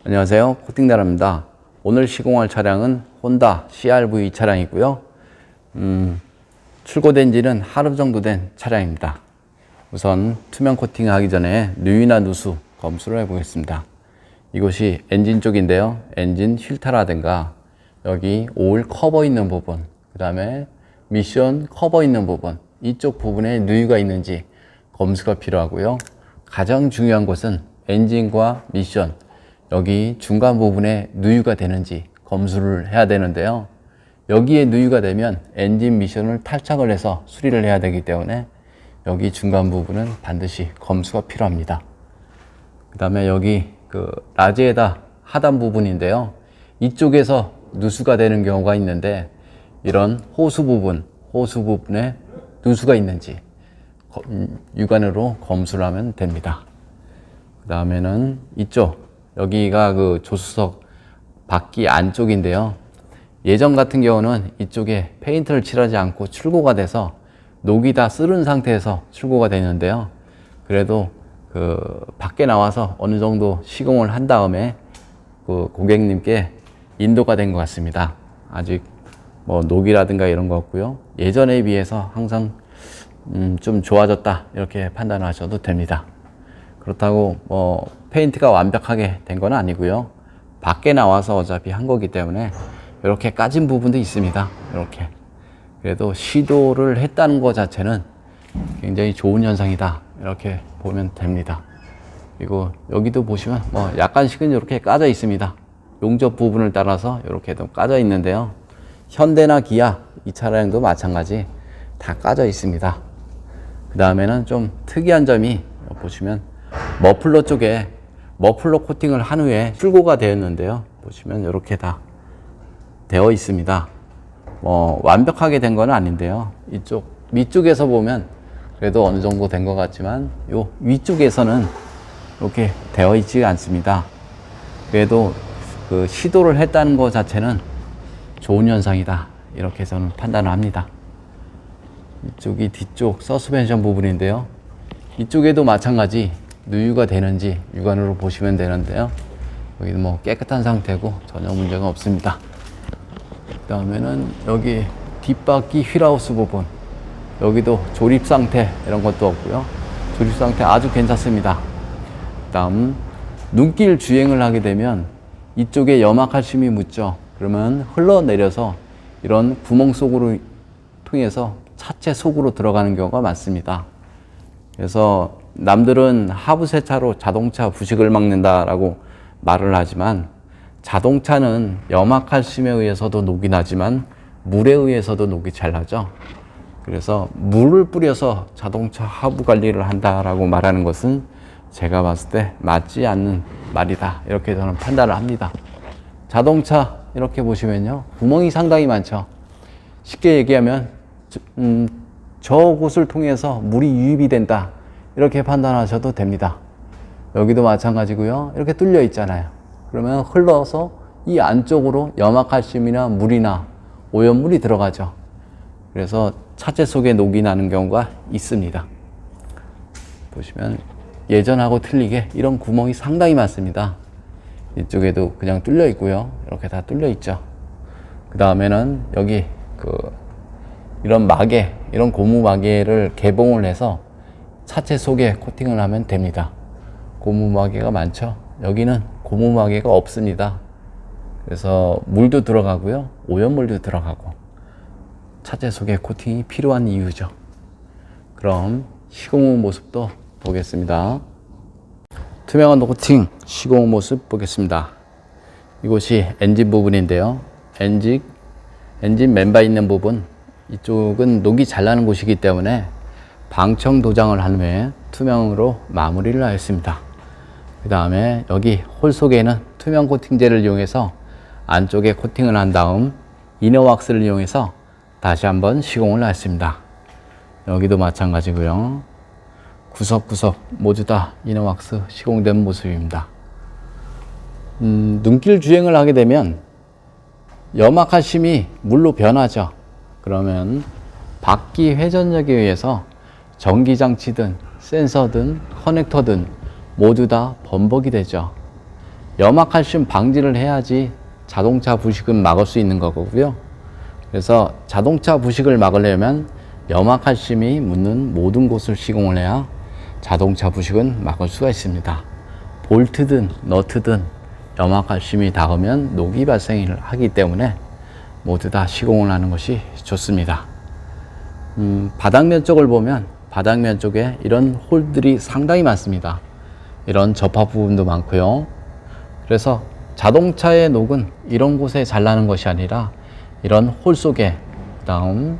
안녕하세요, 코팅나라입니다. 오늘 시공할 차량은 혼다 CR-V 차량이고요. 출고된 지는 하루 정도 된 차량입니다. 우선 투명 코팅 하기 전에 누유나 누수 검수를 해보겠습니다. 이곳이 엔진 쪽인데요. 엔진 휠타라든가 여기 오일 커버 있는 부분, 그 다음에 미션 커버 있는 부분, 이쪽 부분에 누유가 있는지 검수가 필요하고요. 가장 중요한 것은 엔진과 미션, 여기 중간 부분에 누유가 되는지 검수를 해야 되는데요. 여기에 누유가 되면 엔진 미션을 탈착을 해서 수리를 해야 되기 때문에 여기 중간 부분은 반드시 검수가 필요합니다. 그 다음에 여기 라지에다 하단 부분인데요. 이쪽에서 누수가 되는 경우가 있는데 이런 호수 부분에 누수가 있는지 육안으로 검수를 하면 됩니다. 그 다음에는 이쪽, 여기가 조수석 바퀴 안쪽인데요. 예전 같은 경우는 이쪽에 페인트를 칠하지 않고 출고가 돼서 녹이 다 쓰른 상태에서 출고가 되는데요. 그래도 밖에 나와서 어느 정도 시공을 한 다음에 고객님께 인도가 된 것 같습니다. 아직 녹이라든가 이런 거 없고요. 예전에 비해서 항상 좀 좋아졌다 이렇게 판단하셔도 됩니다. 그렇다고 페인트가 완벽하게 된 건 아니고요. 밖에 나와서 어차피 한 거기 때문에 이렇게 까진 부분도 있습니다. 이렇게. 그래도 시도를 했다는 것 자체는 굉장히 좋은 현상이다 이렇게 보면 됩니다. 그리고 여기도 보시면 약간씩은 이렇게 까져 있습니다. 용접 부분을 따라서 이렇게 좀 까져 있는데요. 현대나 기아 이 차량도 마찬가지 다 까져 있습니다. 그 다음에는 좀 특이한 점이 보시면 머플러 쪽에 머플러 코팅을 한 후에 출고가 되었는데요. 보시면 이렇게 다 되어 있습니다. 완벽하게 된 건 아닌데요. 이쪽 위쪽에서 보면 그래도 어느 정도 된 것 같지만 요 위쪽에서는 이렇게 되어 있지 않습니다. 그래도 시도를 했다는 것 자체는 좋은 현상이다 이렇게 저는 판단을 합니다. 이쪽이 뒤쪽 서스펜션 부분인데요. 이쪽에도 마찬가지 누유가 되는지 육안으로 보시면 되는데요. 여기도 깨끗한 상태고 전혀 문제가 없습니다. 그 다음에는 여기 뒷바퀴 휠하우스 부분, 여기도 조립 상태 이런 것도 없고요. 조립 상태 아주 괜찮습니다. 그 다음 눈길 주행을 하게 되면 이쪽에 염화칼슘이 묻죠. 그러면 흘러내려서 이런 구멍 속으로 통해서 차체 속으로 들어가는 경우가 많습니다. 그래서 남들은 하부 세차로 자동차 부식을 막는다라고 말을 하지만 자동차는 염화칼슘에 의해서도 녹이 나지만 물에 의해서도 녹이 잘 나죠. 그래서 물을 뿌려서 자동차 하부 관리를 한다라고 말하는 것은 제가 봤을 때 맞지 않는 말이다 이렇게 저는 판단을 합니다. 자동차 이렇게 보시면요, 구멍이 상당히 많죠. 쉽게 얘기하면 저곳을 통해서 물이 유입이 된다 이렇게 판단하셔도 됩니다. 여기도 마찬가지고요. 이렇게 뚫려 있잖아요. 그러면 흘러서 이 안쪽으로 염화칼슘이나 물이나 오염물이 들어가죠. 그래서 차체 속에 녹이 나는 경우가 있습니다. 보시면 예전하고 틀리게 이런 구멍이 상당히 많습니다. 이쪽에도 그냥 뚫려 있고요. 이렇게 다 뚫려 있죠. 그 다음에는 여기 이런 마개, 이런 고무 마개를 개봉을 해서 차체 속에 코팅을 하면 됩니다. 고무 마개가 많죠. 여기는 고무 마개가 없습니다. 그래서 물도 들어가고요, 오염물도 들어가고 차체 속에 코팅이 필요한 이유죠. 그럼 시공 후 모습도 보겠습니다. 투명한 코팅 시공 후 모습 보겠습니다. 이곳이 엔진 부분인데요. 엔진 멤버 있는 부분, 이쪽은 녹이 잘 나는 곳이기 때문에 방청 도장을 한 후에 투명으로 마무리를 하였습니다. 그 다음에 여기 홀 속에는 투명 코팅제를 이용해서 안쪽에 코팅을 한 다음 이너왁스를 이용해서 다시 한번 시공을 하였습니다. 여기도 마찬가지고요. 구석구석 모두 다 이너왁스 시공된 모습입니다. 눈길 주행을 하게 되면 염화칼슘이 물로 변하죠. 그러면 바퀴 회전력에 의해서 전기장치든 센서든 커넥터든 모두 다 범벅이 되죠. 염화칼슘 방지를 해야지 자동차 부식은 막을 수 있는 거고요. 그래서 자동차 부식을 막으려면 염화칼슘이 묻는 모든 곳을 시공을 해야 자동차 부식은 막을 수가 있습니다. 볼트든 너트든 염화칼슘이 닿으면 녹이 발생을 하기 때문에 모두 다 시공을 하는 것이 좋습니다. 바닥면 쪽을 보면 바닥면 쪽에 이런 홀들이 상당히 많습니다. 이런 접합 부분도 많고요. 그래서 자동차의 녹은 이런 곳에 잘 나는 것이 아니라 이런 홀 속에, 그다음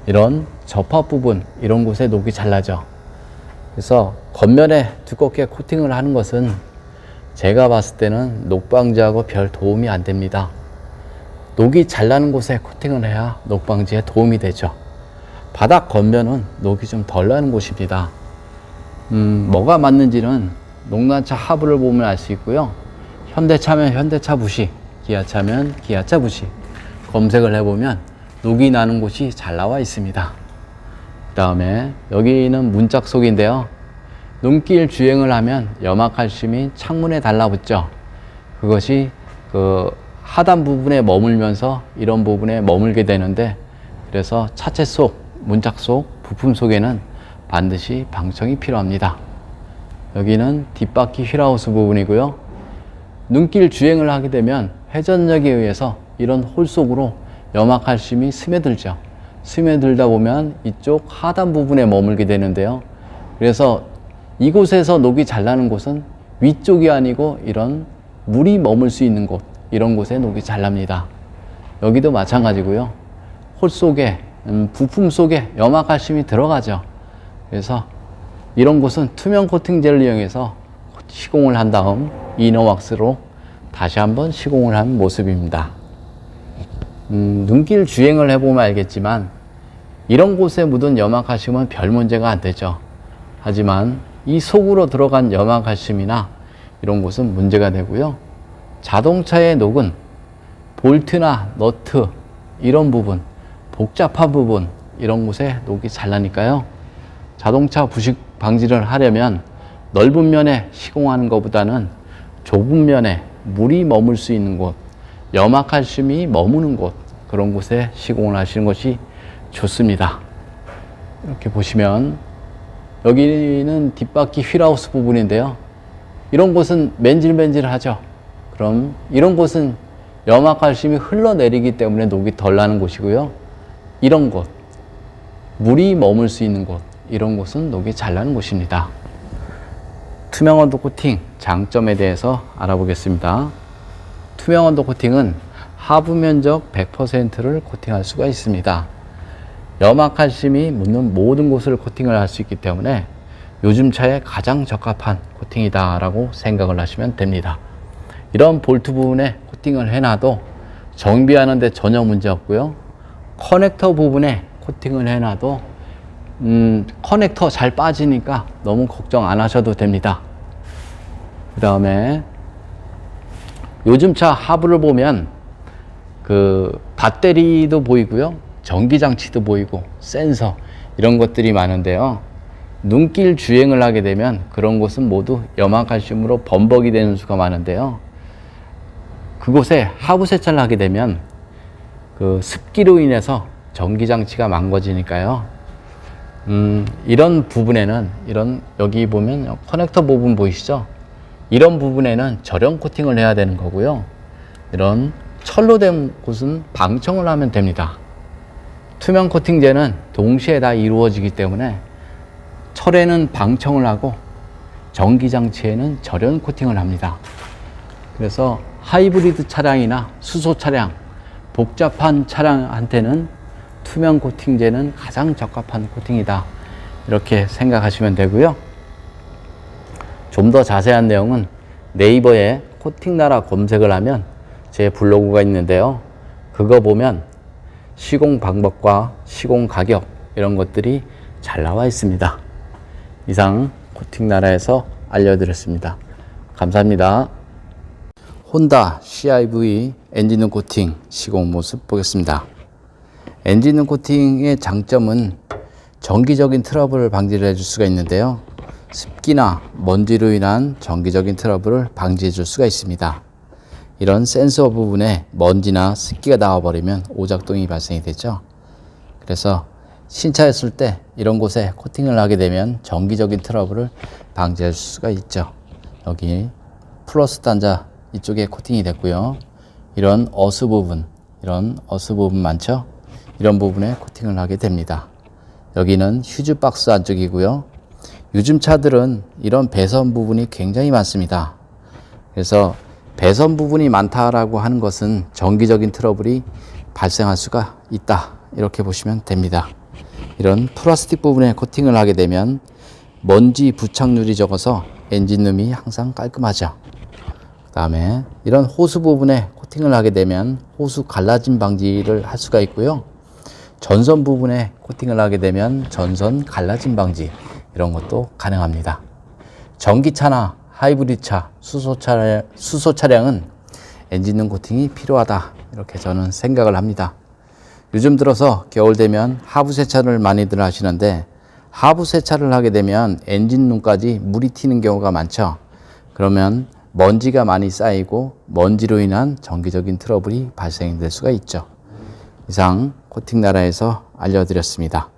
이런 접합 부분, 이런 곳에 녹이 잘 나죠. 그래서 겉면에 두껍게 코팅을 하는 것은 제가 봤을 때는 녹 방지하고 별 도움이 안 됩니다. 녹이 잘 나는 곳에 코팅을 해야 녹 방지에 도움이 되죠. 바닥 겉면은 녹이 좀 덜 나는 곳입니다. 뭐가 맞는지는 농단차 하부를 보면 알 수 있고요. 현대차면 현대차 부식, 기아차면 기아차 부식 검색을 해보면 녹이 나는 곳이 잘 나와 있습니다. 그 다음에 여기는 문짝 속인데요. 눈길 주행을 하면 염화칼슘이 창문에 달라붙죠. 그것이 그 하단 부분에 머물면서 이런 부분에 머물게 되는데, 그래서 차체 속, 문짝 속, 부품 속에는 반드시 방청이 필요합니다. 여기는 뒷바퀴 휠하우스 부분이고요. 눈길 주행을 하게 되면 회전력에 의해서 이런 홀 속으로 염화칼슘이 스며들죠. 스며들다 보면 이쪽 하단 부분에 머물게 되는데요. 그래서 이곳에서 녹이 잘 나는 곳은 위쪽이 아니고 이런 물이 머물 수 있는 곳, 이런 곳에 녹이 잘 납니다. 여기도 마찬가지고요. 홀 속에, 부품 속에 염화칼슘이 들어가죠. 그래서 이런 곳은 투명 코팅제를 이용해서 시공을 한 다음 이너왁스로 다시 한번 시공을 한 모습입니다. 눈길 주행을 해보면 알겠지만 이런 곳에 묻은 염화칼슘은 별 문제가 안 되죠. 하지만 이 속으로 들어간 염화칼슘이나 이런 곳은 문제가 되고요. 자동차의 녹은 볼트나 너트 이런 부분, 복잡한 부분, 이런 곳에 녹이 잘 나니까요. 자동차 부식 방지를 하려면 넓은 면에 시공하는 것보다는 좁은 면에 물이 머물 수 있는 곳, 염화칼슘이 머무는 곳, 그런 곳에 시공을 하시는 것이 좋습니다. 이렇게 보시면 여기는 뒷바퀴 휠하우스 부분인데요. 이런 곳은 맨질맨질하죠. 그럼 이런 곳은 염화칼슘이 흘러내리기 때문에 녹이 덜 나는 곳이고요. 이런 곳, 물이 머물 수 있는 곳, 이런 곳은 녹이 잘 나는 곳입니다. 투명 언더 코팅 장점에 대해서 알아보겠습니다. 투명 언더 코팅은 하부 면적 100%를 코팅할 수가 있습니다. 염화칼슘이 묻는 모든 곳을 코팅을 할 수 있기 때문에 요즘 차에 가장 적합한 코팅이다 라고 생각을 하시면 됩니다. 이런 볼트 부분에 코팅을 해놔도 정비하는 데 전혀 문제 없고요. 커넥터 부분에 코팅을 해놔도 커넥터 잘 빠지니까 너무 걱정 안 하셔도 됩니다. 그 다음에 요즘 차 하부를 보면 그 배터리도 보이고요. 전기장치도 보이고 센서 이런 것들이 많은데요. 눈길 주행을 하게 되면 그런 곳은 모두 염화칼슘으로 범벅이 되는 수가 많은데요. 그곳에 하부 세차를 하게 되면 그 습기로 인해서 전기장치가 망가지니까요. 이런 부분에는 이런 여기 보면 커넥터 부분 보이시죠? 이런 부분에는 절연 코팅을 해야 되는 거고요. 이런 철로 된 곳은 방청을 하면 됩니다. 투명 코팅제는 동시에 다 이루어지기 때문에 철에는 방청을 하고 전기장치에는 절연 코팅을 합니다. 그래서 하이브리드 차량이나 수소 차량, 복잡한 차량한테는 투명 코팅제는 가장 적합한 코팅이다. 이렇게 생각하시면 되고요. 좀 더 자세한 내용은 네이버에 코팅나라 검색을 하면 제 블로그가 있는데요. 그거 보면 시공 방법과 시공 가격 이런 것들이 잘 나와 있습니다. 이상 코팅나라에서 알려드렸습니다. 감사합니다. 혼다 CR-V 엔진룸 코팅 시공 모습 보겠습니다. 엔진룸 코팅의 장점은 정기적인 트러블 방지를 해줄 수가 있는데요. 습기나 먼지로 인한 정기적인 트러블을 방지해 줄 수가 있습니다. 이런 센서 부분에 먼지나 습기가 나와버리면 오작동이 발생이 되죠. 그래서 신차였을 때 이런 곳에 코팅을 하게 되면 정기적인 트러블을 방지할 수가 있죠. 여기 플러스 단자 이쪽에 코팅이 됐고요. 이런 어스 부분 많죠? 이런 부분에 코팅을 하게 됩니다. 여기는 휴즈 박스 안쪽이고요. 요즘 차들은 이런 배선 부분이 굉장히 많습니다. 그래서 배선 부분이 많다라고 하는 것은 정기적인 트러블이 발생할 수가 있다, 이렇게 보시면 됩니다. 이런 플라스틱 부분에 코팅을 하게 되면 먼지 부착률이 적어서 엔진룸이 항상 깔끔하죠. 그 다음에 이런 호수 부분에 코팅을 하게 되면 호수 갈라짐 방지를 할 수가 있고요. 전선 부분에 코팅을 하게 되면 전선 갈라짐 방지, 이런 것도 가능합니다. 전기차나 하이브리드차, 수소 차량은 엔진룸 코팅이 필요하다, 이렇게 저는 생각을 합니다. 요즘 들어서 겨울 되면 하부 세차를 많이들 하시는데, 하부 세차를 하게 되면 엔진룸까지 물이 튀는 경우가 많죠. 그러면 먼지가 많이 쌓이고 먼지로 인한 정기적인 트러블이 발생될 수가 있죠. 이상 코팅나라에서 알려드렸습니다.